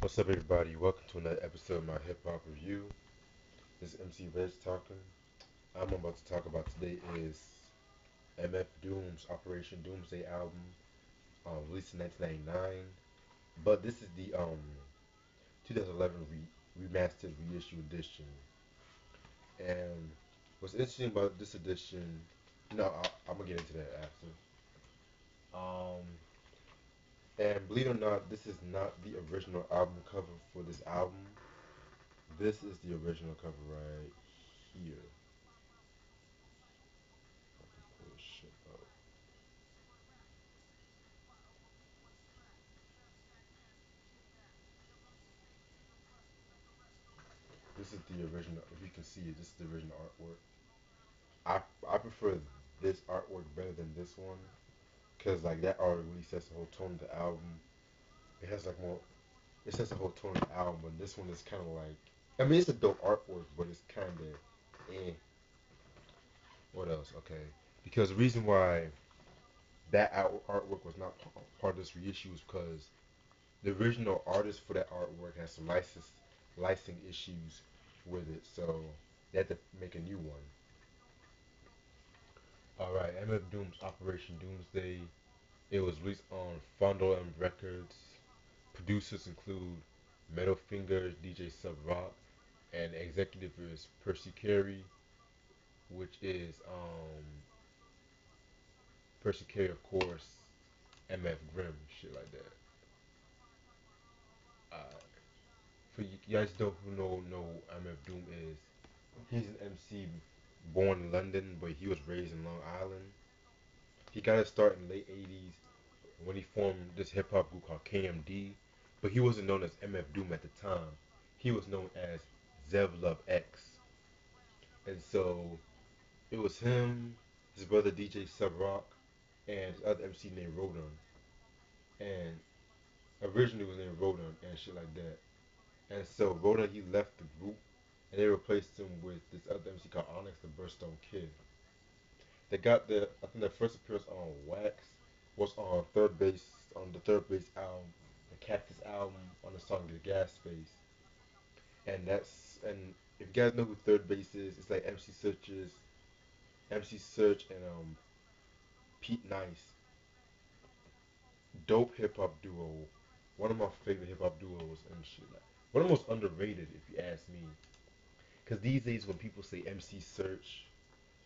What's up, everybody? Welcome to another episode of my hip hop review. This is MC Reg talking. I'm about to talk about today is MF Doom's Operation Doomsday album, released in 1999. But this is the 2011 remastered reissue edition. And what's interesting about this edition, I'm gonna get into that after. Um, and believe it or not, this is not the original album cover for this album. This is the original cover right here. Pull this shit up. This is the original. If you can see it, this is the original artwork. I I prefer this artwork better than this one because like that art really sets the whole tone of the album. It has like more. It sets the whole tone of the album, but this one is kind of like. I mean, it's a dope artwork, but it's kind of eh. What else? Okay, because the reason why that artwork was not part of this reissue is because the original artist for that artwork has some licensing issues with it, so they had to make a new one. All right, MF Doom's Operation Doomsday. It was released on Fondle M Records. Producers include Metal Fingers, DJ Sub Rock, and executive is Percy Carey, which is Percy Carey, of course, MF Grimm, shit like that. For you guys don't who know MF Doom is, he's an MC born in London, but he was raised in Long Island. He got his start in the late '80s when he formed this hip hop group called KMD, but he wasn't known as MF Doom at the time. He was known as Zev Love X. And so it was him, his brother DJ Sub Rock, and his other MC named Rodon. And originally it was named Rodon and shit like that. And so Rodon he left the group and they replaced him with this other MC called Onyx the Burstone Kid. They got the I think their first appearance on Wax was on the third base album, the Cactus album on the song The Gas Space. And if you guys know who third base is, it's like MC Search and Pete Nice. Dope hip hop duo. One of my favorite hip hop duos and shit. Like one of the most underrated if you ask me. Cause these days when people say MC Search,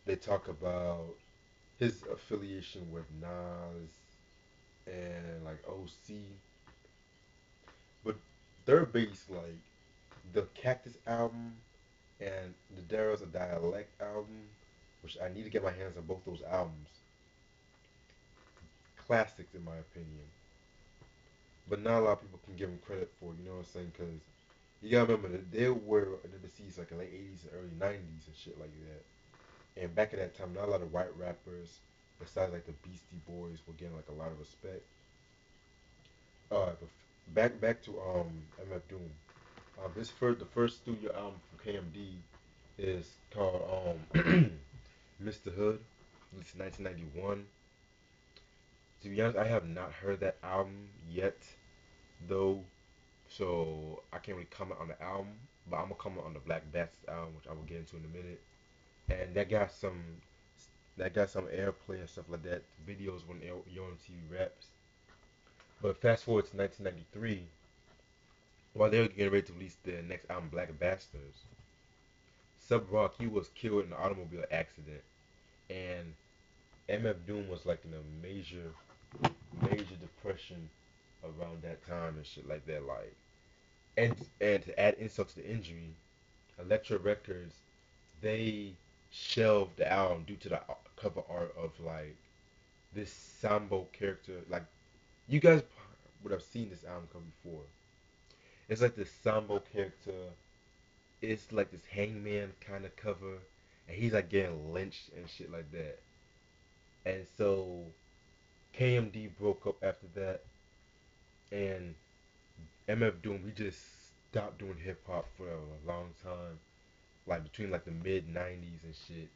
they talk about his affiliation with Nas and like OC. But third base, like the Cactus album and the Darrow's a Dialect album, which I need to get my hands on both those albums. Classics in my opinion, but not a lot of people can give them credit for. You know what I'm saying? Because you gotta remember that they were in the deceased like in the late '80s and early '90s and shit like that. And back at that time, not a lot of white rappers, besides like the Beastie Boys, were getting like a lot of respect. But back to MF Doom. The first studio album from KMD is called Mr. Hood. It's 1991. To be honest, I have not heard that album yet, though, so I can't really comment on the album. But I'm gonna comment on the Black Bastards album, which I will get into in a minute. And that got some airplay and stuff like that. Videos when Yo MTV raps. But fast forward to 1993, while they were getting ready to release their next album, Black Bastards, Sub Rock he was killed in an automobile accident, and MF Doom was like in a major depression around that time and shit like that. Like, and to add insult to the injury, Elektra Records they shelved the album due to the cover art of like this Sambo character. Like, you guys would have seen this album cover before. It's like this Sambo character. It's like this hangman kind of cover, and he's like getting lynched and shit like that. And so KMD broke up after that, and MF Doom he just stopped doing hip hop for a long time, like between like the mid '90s and shit.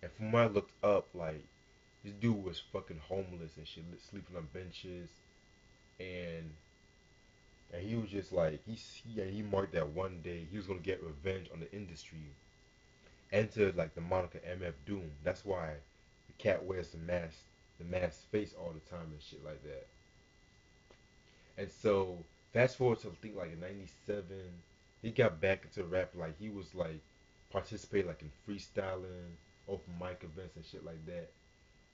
And from what I looked up, like this dude was fucking homeless and shit, sleeping on benches, and and he was just like he marked that one day he was gonna get revenge on the industry. Entered like the moniker MF Doom. That's why the cat wears the mask face all the time and shit like that. And so fast forward to think like in '97, he got back into rap. Like he was like participating like in freestyling, open mic events and shit like that.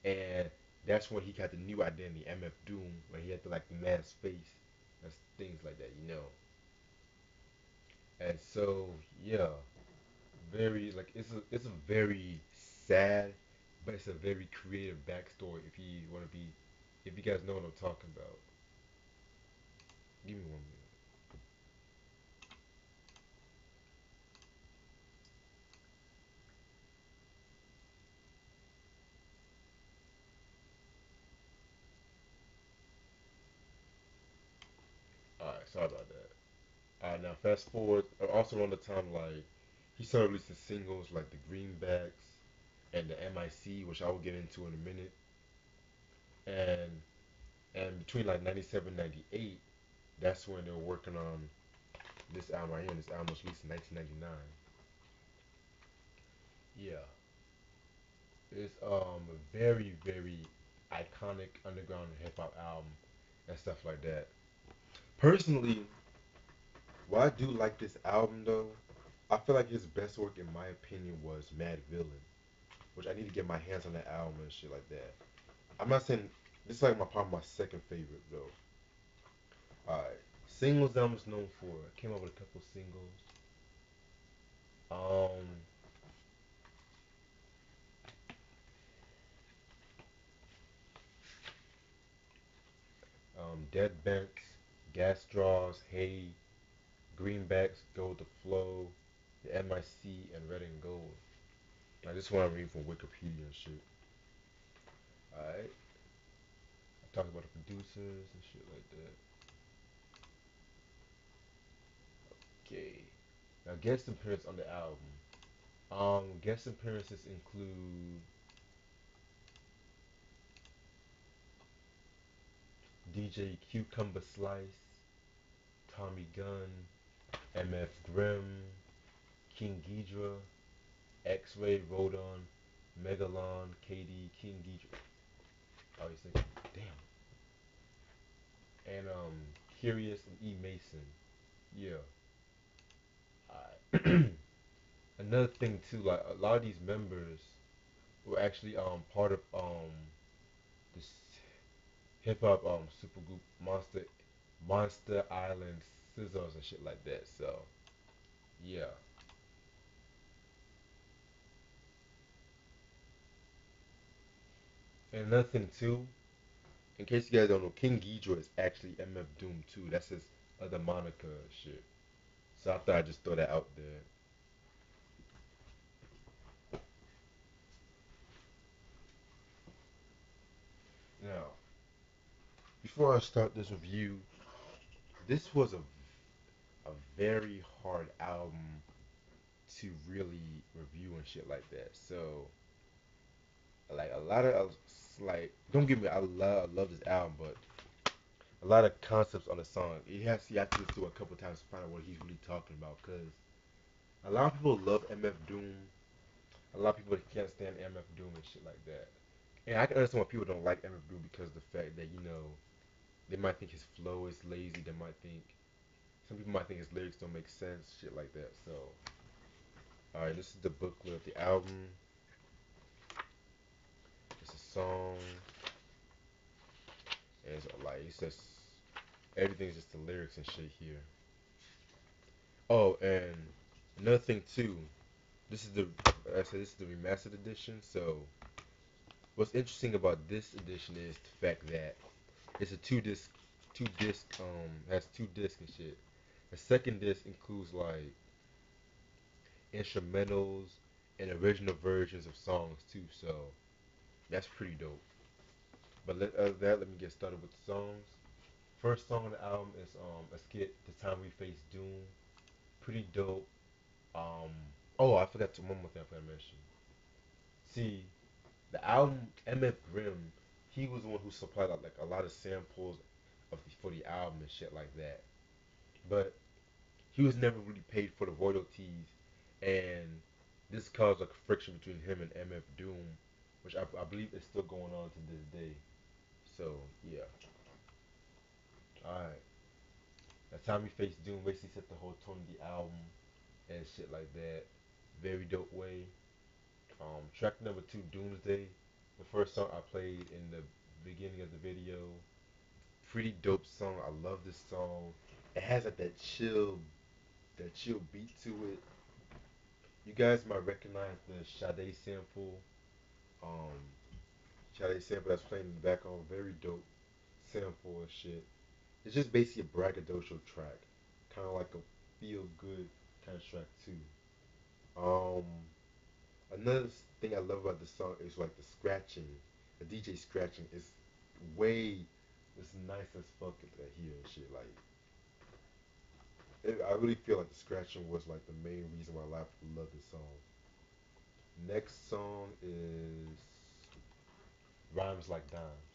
And that's when he got the new identity, MF Doom, when he had the like the mask face and things like that, you know. And so yeah, very like it's a very sad, but it's a very creative backstory. If you want to be, if you guys know what I'm talking about, give me 1 minute. All right, sorry about that. Now fast forward. Also around the time like he started releasing singles like the Greenbacks and the MIC, which I will get into in a minute. And between like '97 '98, that's when they were working on this album right here. And this album was released in 1999. Yeah, it's a very very iconic underground hip hop album and stuff like that. Personally, why I do like this album though, I feel like his best work in my opinion was Mad Villain, which I need to get my hands on that album and shit like that. I'm not saying this is like my probably my second favorite though. Alright. Singles that I'm just known for. I came up with a couple singles. Um Dead Bents, Gas Straws, Hay, Greenbacks, Go with the Flow, the MIC, and Red and Gold. Like this one I read from Wikipedia and shit. Alright. I talked about the producers and shit like that. Okay. Now guest appearance on the album. Guest appearances include DJ Cucumber Slice, Tommy Gunn, MF Grimm, King Ghidra, X-Ray Rodon, Megalon, KD, King Ghidra. Oh, you say, damn. And Curious and E Mason. Yeah. Alright. Another thing too, like a lot of these members were actually part of this hip hop supergroup Monster Island Scissors and shit like that. So yeah. And another thing too, in case you guys don't know, King Ghidra is actually MF Doom too. That's his other moniker and shit. So I thought I'd just throw that out there. Now, before I start this review, this was a very hard album to really review and shit like that. So like a lot of like don't get me I love this album, but a lot of concepts on the song. You have to listen to it a couple times to find out what he's really talking about. Cause a lot of people love MF Doom. A lot of people can't stand MF Doom and shit like that. And I can understand why people don't like MF Doom because of the fact that they might think his flow is lazy. They might think some people might think his lyrics don't make sense, shit like that. So, all right, this is the booklet of the album. It's a song, and it's like it's just everything's just the lyrics and shit here. Oh, and another thing too. This is the like I said this is the remastered edition. So, what's interesting about this edition is the fact that it's a two disc has two discs and shit. The second disc includes like instrumentals and original versions of songs too. So that's pretty dope. But other than that, let me get started with the songs. First song on the album is a skit, "The Time We Face Doom." Pretty dope. Um, oh, I forgot to one more thing I forgot to mention. See, the album MF Grimm, he was the one who supplied like a lot of samples for the album and shit like that. but he was never really paid for the royalties, and this caused like a friction between him and MF Doom, which I believe is still going on to this day. So yeah, all right. That time he faced Doom basically set the whole tone of the album and shit like that. Very dope way. Track number two, Doomsday, the first song I played in the beginning of the video. Pretty dope song. I love this song. It has like that chill beat to it. You guys might recognize the um, Sade sample that's playing in the background. Very dope sample and shit. It's just basically a braggadocio track, kind of like a feel good kind of track too. Um, Another thing I love about this song is like the scratching. The DJ scratching is way it's nice as fuck here and shit. Like I really feel like the scratching was like the main reason why a lot of people love this song. Next song is Rhymes Like Dimes.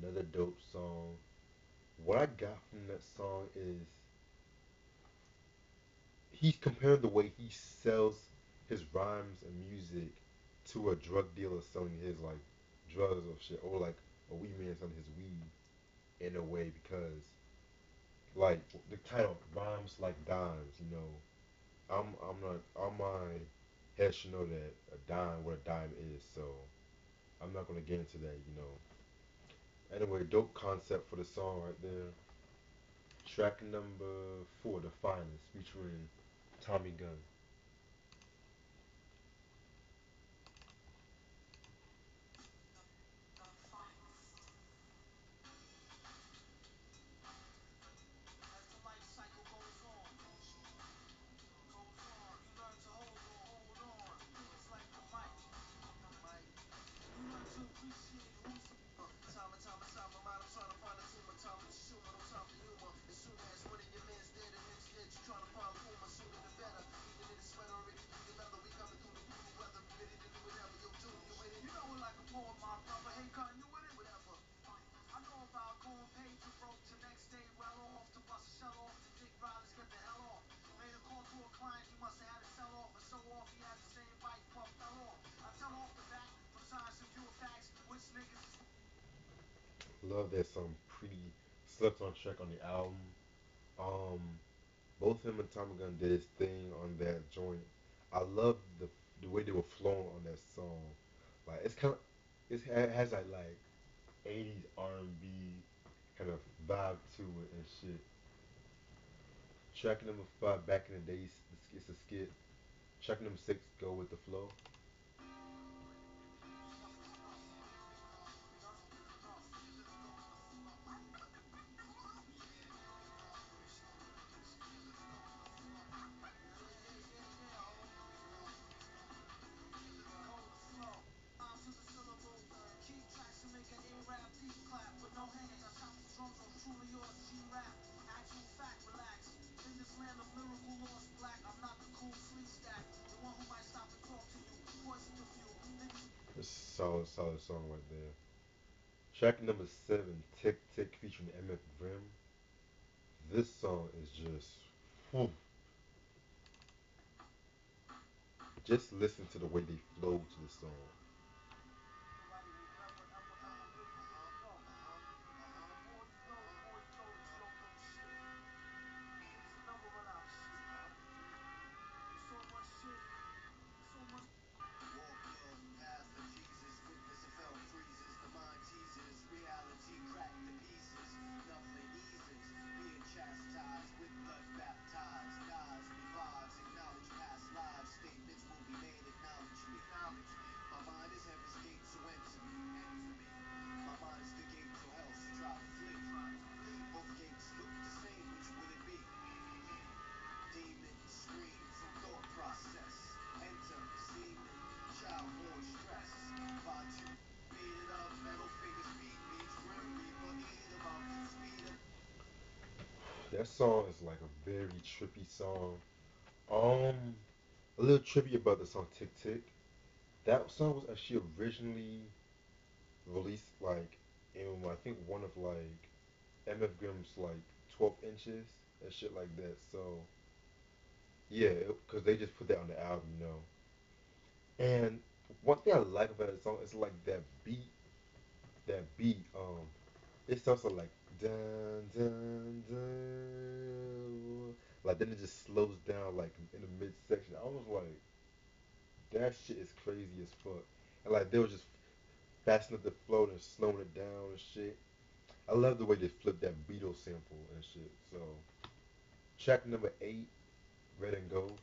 Another dope song. What I got from that song is he's comparing the way he sells his rhymes and music to a drug dealer selling his like drugs or shit, or like a weed man selling his weed in a way because like the title rhymes like dimes, you know. I'm not all my head should know that a dime what a dime is, so I'm not gonna get into that, you know. Anyway, dope concept for the song right there. Track number four, The Finest, featuring Tommy Gunn. Love that song. Pretty slept on track on the album. Um, both him and Tommy Gunn did his thing on that joint. I love the way they were flowing on that song. Like it's kind of it has like 80s R&B kind of vibe to it and shit. Track number five, Back in the Days, it's a skit. Track number six, Go with the Flow. It's a solid song right there. Track number seven, Tick Tick featuring MF Grimm. This song is whew, just listen to the way they flow to the song. That song is like a very trippy song. Um, a little trippy about the song Tick Tick. That song was actually originally released like in I think one of like MF Grimm's like 12 inches and shit like that. So yeah, because they just put that on the album, you know. And one thing I like about the song is like that beat. That beat. It starts off like dun dun dun. Like then it just slows down like in the midsection. I was like, that shit is crazy as fuck. And like they were just fasten up the flow and slowing it down and shit. I love the way they flipped that Beatles sample and shit. So track number 8, Red and Gold.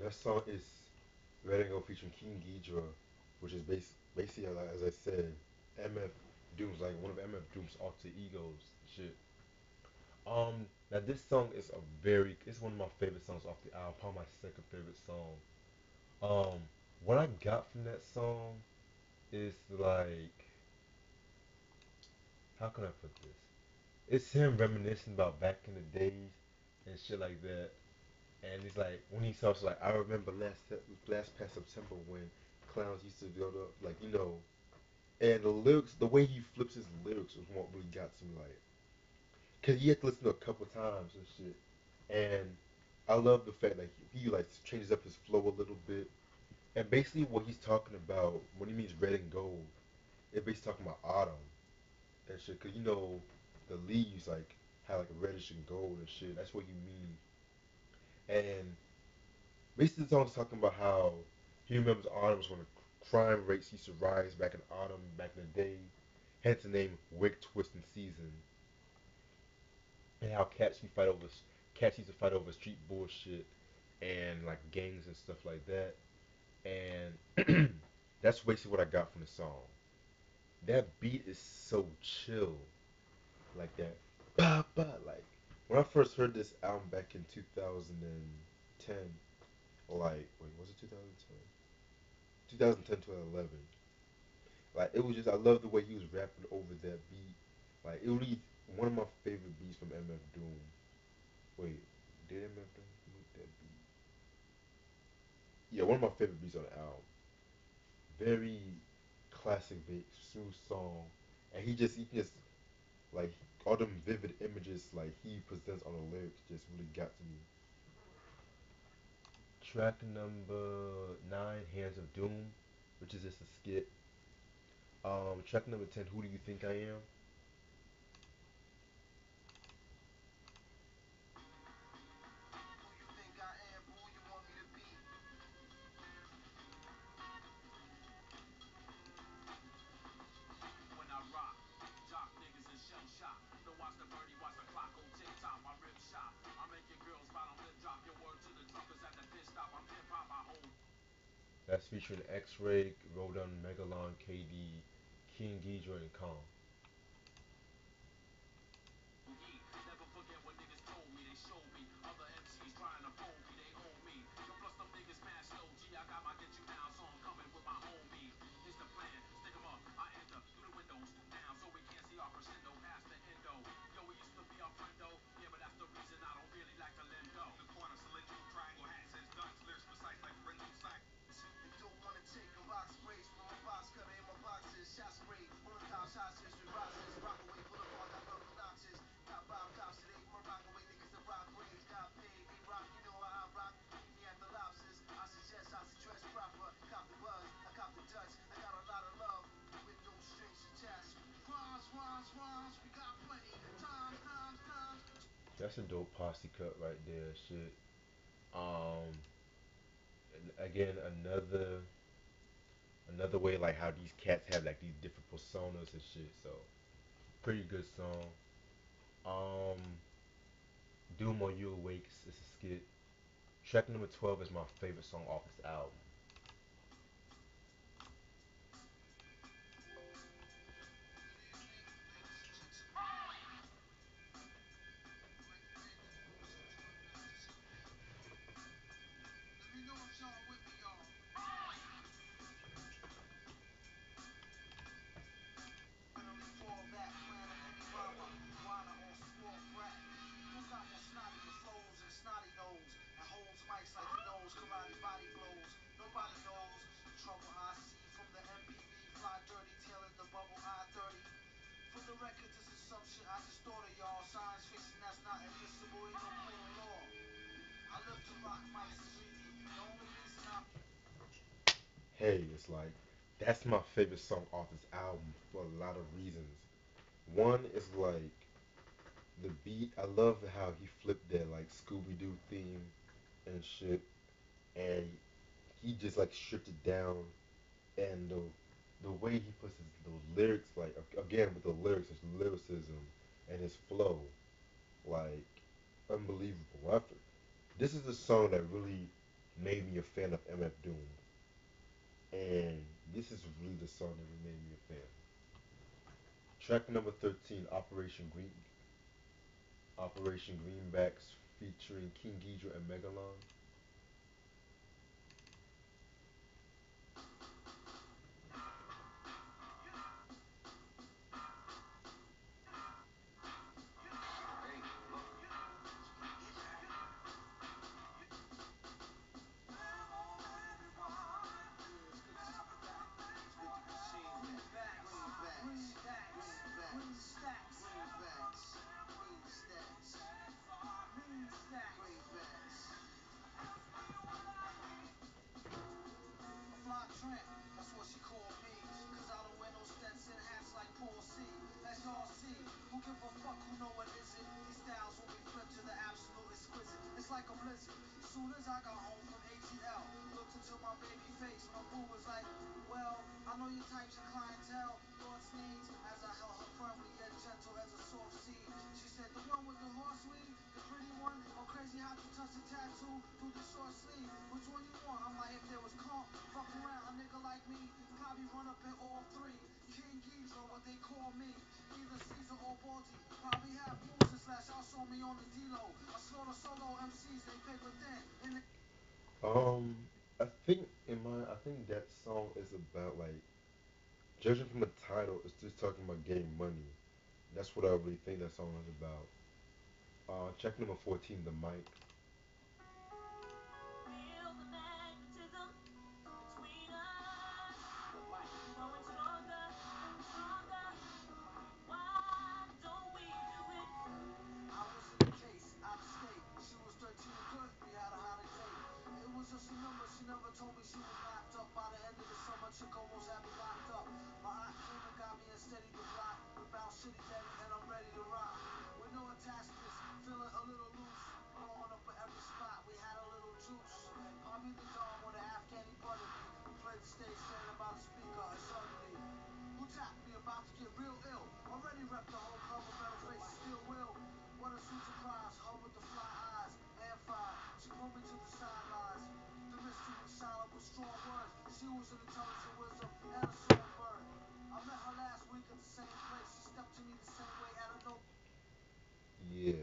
That song is Red and Gold featuring King Ghidra, which is basically like, as I said, MF Doom's like one of MF Doom's alter egos. Shit. Now this song is it's one of my favorite songs off the album, probably my second favorite song. Um, what I got from that song is like, how can I put this? It's him reminiscing about back in the days and shit like that. And it's like when he starts like, I remember last past September when clowns used to go to like and the lyrics, the way he flips his lyrics was what really got to me like, cause you have to listen to it a couple times and shit. And I love the fact that he like changes up his flow a little bit. And basically what he's talking about when he means red and gold, it's basically talking about autumn and shit. Cause the leaves like have like a reddish and gold and shit. That's what he means. And basically the song's talking about how he remembers autumn was when the crime rates used to rise back in autumn back in the day. Hence the name Wick Twisting Season. And how cats used to fight over street bullshit and like gangs and stuff like that. And that's basically what I got from the song. That beat is so chill, like that. Bah, bah, like when I first heard this album back in 2010, like wait, was it 2010? 2010 to 11. Like it was just I love the way he was rapping over that beat. Like it really one of my favorite beats from MF Doom. Wait, did MF Doom make that beat? Yeah, one of my favorite beats on the album. Very classic beat, smooth song, and he just like all them vivid images like he presents on the lyrics just really got to me. Track number 9, Hands of Doom, which is just a skit. Track number 10, Who Do You Think I Am? That's featuring X-Ray, Rodon, Megalon, KD, King Ghidra, and Kong. That's a dope posse cut right there. Shit. Um, again, another way like how these cats have like these different personas and shit. So pretty good song. Um, Doom on You Awakes is a skit. Track number 12 is my favorite song off this album. Hey, it's like that's my favorite song off this album for a lot of reasons. One is like the beat. I love how he flipped that like Scooby Doo theme and shit, and he just like stripped it down, and the way he puts those lyrics, like again with the lyrics, his lyricism and his flow, like unbelievable. This is the song that really made me a fan of MF Doom, and this is really the song that really made me a fan. Track number 13, Operation Greenbacks, featuring King Ghidra and Megalon. Um, I think that song is about like, judging from the title, it's just talking about getting money. That's what I really think that song is about. Track number 14, The Mic. Yeah,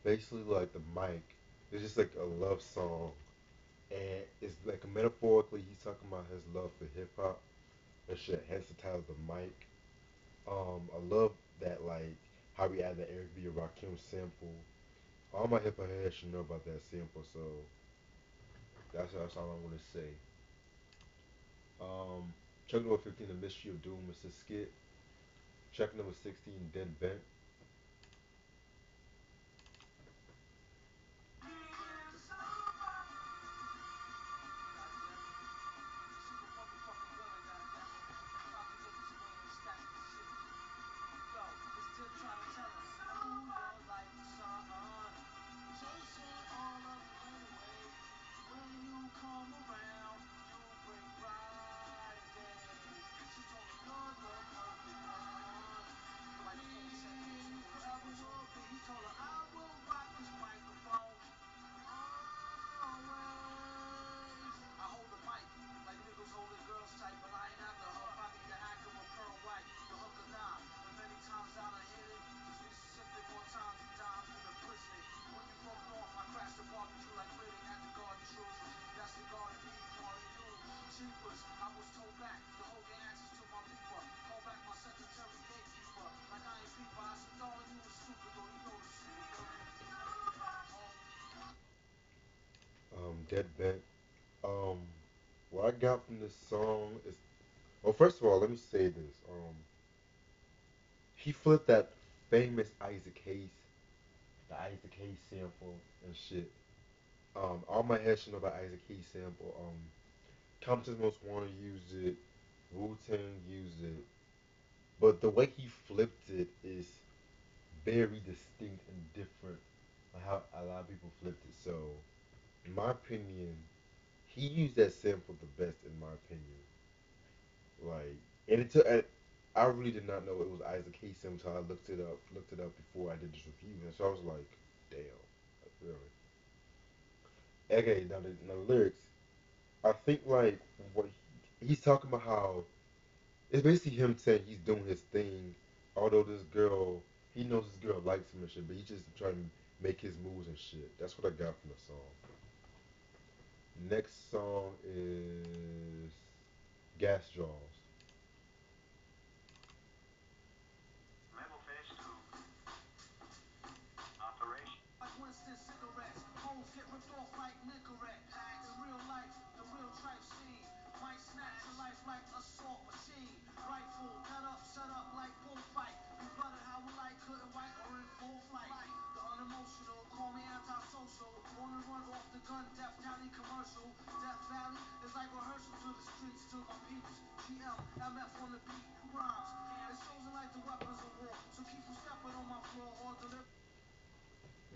basically like The Mic. It's just like a love song, and it's like metaphorically he's talking about his love for hip hop and shit. Hence the title, The Mic. I love that like how we add the Eric B. and Rakim sample. All my hip hop heads should know about that sample, so that's all I want to say. Track number 15, The Mystery of Doom is a skit. Track number 16, Dead Bent. Dead Bent. Um, what I got from this song is, well, first of all, let me say this. He flipped that famous Isaac Hayes, the Isaac Hayes sample and shit. All my head should know about Isaac Hayes sample. Compton's Most Wanted used it. Wu Tang used it. But the way he flipped it is very distinct and different from how a lot of people flipped it. So, in my opinion, he used that sample the best, in my opinion. Like, and it took. I really did not know it was Isaac Hayes until I looked it up before I did this review, and so I was like, damn, like, really. Okay, now the lyrics. I think like what he's talking about how it's basically him saying he's doing his thing, although this girl, he knows this girl likes him and shit, but he's just trying to make his moves and shit. That's what I got from the song. Next song is Gas Jaws.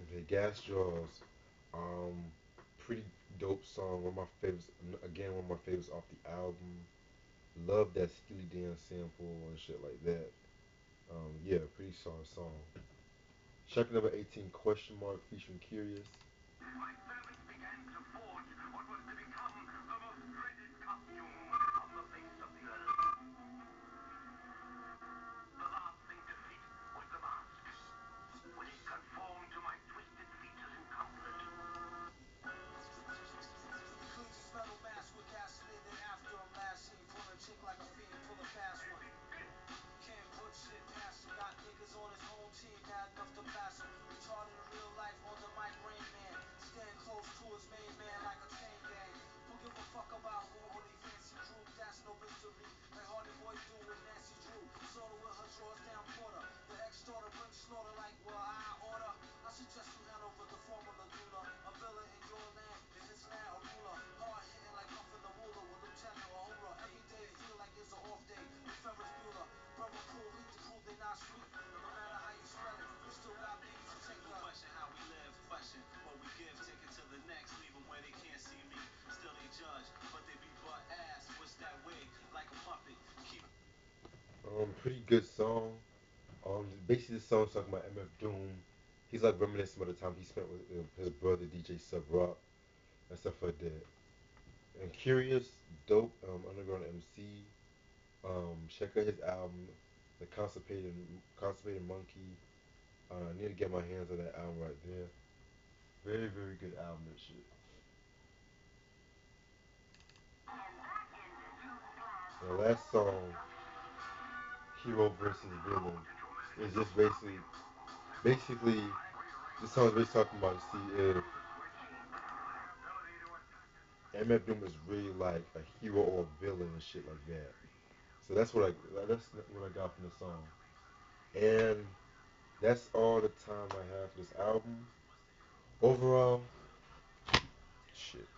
Okay, Gas Jaws. Um, Pretty dope song. One of my favorites. Again, one of my favorites off the album. Love that Steely Dan sample and shit like that. Yeah, pretty solid song. Check number 18, question mark, featuring Curious. Pretty good song. Basically, the song's talking about MF Doom. He's like reminiscing about the time he spent with his brother DJ Sub Rock and stuff like that. And Curious, dope underground MC. Check out his album, The Constipated Monkey. I need to get my hands on that album right there. Very, very good album and shit. And the last song, Hero versus Villain, is just basically, this song is basically talking about, see, if MF Doom is really like a hero or a villain and shit like that. So that's what I got from the song. And that's all the time I have for this album. Overall, shit.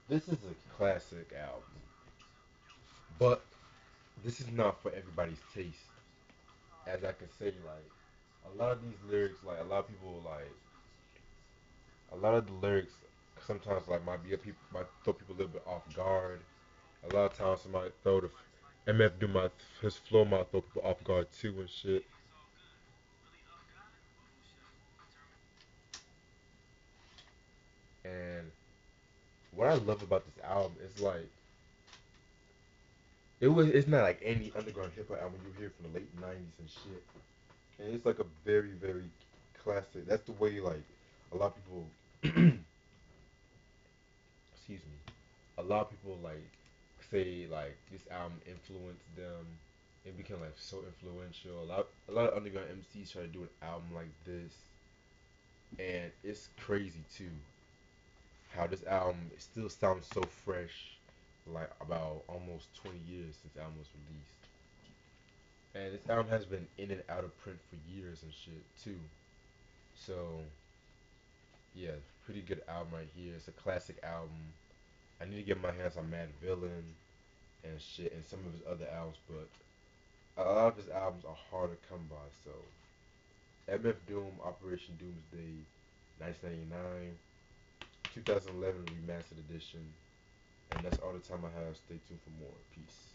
This is a classic album. But this is not for everybody's taste. As I can say, like a lot of these lyrics, like a lot of the lyrics sometimes like might throw people a little bit off guard. A lot of times it might throw the MF do my his flow might throw people off guard too and shit. And what I love about this album is like it's not like any underground hip hop album you hear from the late '90s and shit. And it's like a very very classic. That's the way like a lot of people excuse me. A lot of people like say like this album influenced them and became like so influential. A lot of underground MCs try to do an album like this, and it's crazy too how this album still sounds so fresh, like about almost 20 years since the album was released. And this album has been in and out of print for years and shit too. So yeah, pretty good album right here. It's a classic album. I need to get my hands on Mad Villain and shit and some of his other albums, but a lot of his albums are hard to come by. So MF Doom, Operation Doomsday, 1999, 2011 remastered edition, and that's all the time I have. Stay tuned for more. Peace.